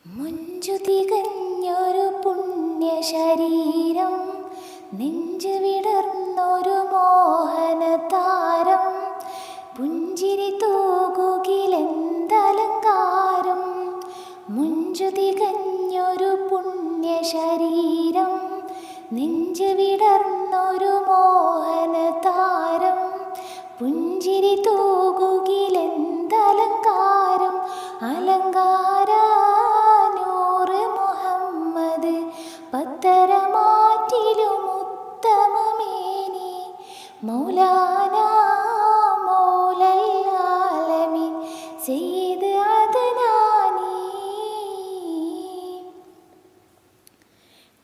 മുഞ്ചു തികഞ്ഞൊരു പുണ്യശരീരം, നെഞ്ചു വിടർന്നൊരു മോഹനതാരം, പുഞ്ചിരി തൂകുകിലെന്തലങ്കാരം. മുഞ്ചു തികഞ്ഞൊരു പുണ്യശരീരം, നെഞ്ചു വിടർന്നൊരു മോഹനതാരം, പുഞ്ചിരി തൂകുകിലെന്തലങ്കാരം. അലങ്കാര നൂറ് മുഹമ്മദ്, പത്തരമാറ്റിലും ഉത്തമമേനി, മൗലാന മൗലൽ-ആലമീൻ സയ്യിദ് അദ്നാനി.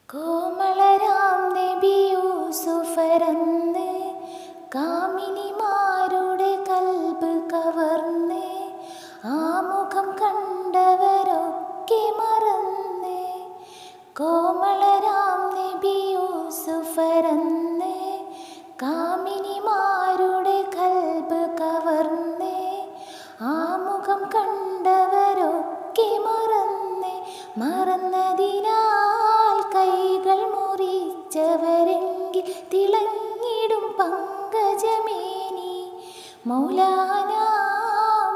കോമളരാം നബി യൂസുഫരന്ന്, കാമിനിമാരുടെ കൽബ് കവർന്ന്, ആ മുഖം കണ്ടവരൊക്കെ മറന്ന്. കോമളരാം നബി യൂസുഫരന്ന്, കാമിനിമാരുടെ കൽബ് കവർന്ന്, ആ മുഖം കണ്ടവരൊക്കെ മറന്ന്. മറന്നതിനാൽ കൈകൾ മുറിച്ചവരെങ്കിൽ തിളങ്ങിടും പങ്കജമേനി, മൗലാന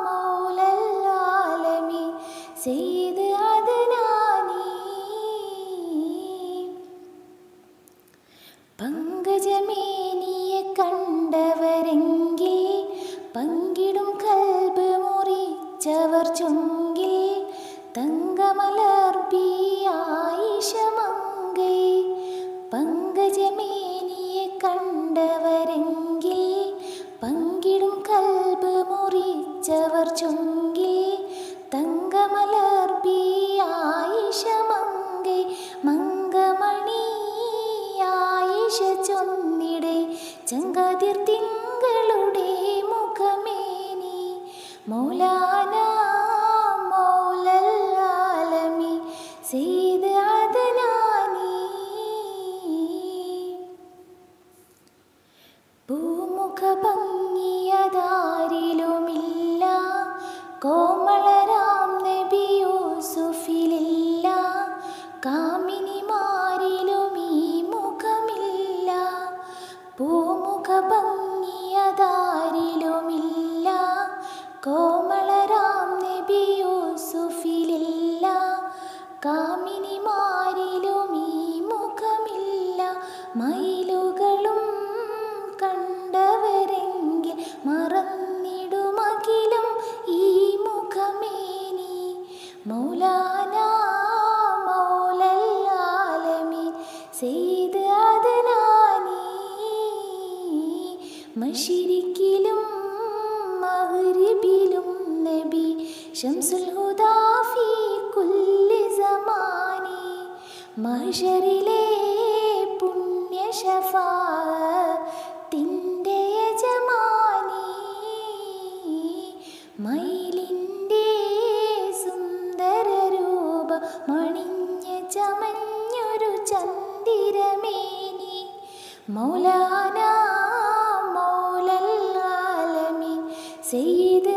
മൗലൽ-ആലമീൻ സയ്യിദ് അദ്നാനി. പങ്കജമേനിയെ കണ്ടവരെങ്കിൽ പങ്കിടും കൽബ് മുറിച്ചവർ ചുങ്കിൽ, തങ്കമലർബി ആയിഷ മങ്കൈ. പങ്കജമേനിയെ കണ്ടവരെങ്കിൽ പങ്കിടും കൽബ് മുറിച്ചവർ ചുങ്കിൽ, തങ്കമലർബി ആയിഷ മങ്കൈ. മങ്കമണി ആയിഷ ചൊന്നിടെ ചങ്കതിർ തിങ്കളുടെ മുഖമേനി, മൗലാന മൗലൽ-ആലമീൻ സയ്യിദ് അദ്നാനി. പൂമുഖ ഭംഗിയതാരിലുമില്ല, കോമളരാം നബി യൂസുഫിലില്ല, കാമിനിമാരിലും ഈ മുഖമില്ല. പൂമുഖ ഭംഗിയതാരിലുമില്ല, കോമളരാം നബി യൂസുഫിലില്ല, കാമിനിമാരിലും ഈ മുഖമില്ല. മയിലുകളും കണ്ടവരെങ്കിൽ മറന്നിടുമകിലും ഈ മുഖമേനി, മൗലാന മൗലൽ-ആലമീൻ സയ്യിദ് അദ്നാനി. മശ്രിഖിലും മഗ്രിബിലും നബി ശംസുൽ ഹുദാ ഫീ കുല്ലി സമാനി, മഹ്ശറിലെ പുണ്യ ശഫാഅത്തിന്റെ യജമാനി. മയിലിൻ്റെ സുന്ദരരൂപ മണിഞ്ഞ ചമഞ്ഞൊരു ചന്ദിരമേനി, മൗലാന മൗലൽ-ആലമീൻ സയ്യിദ്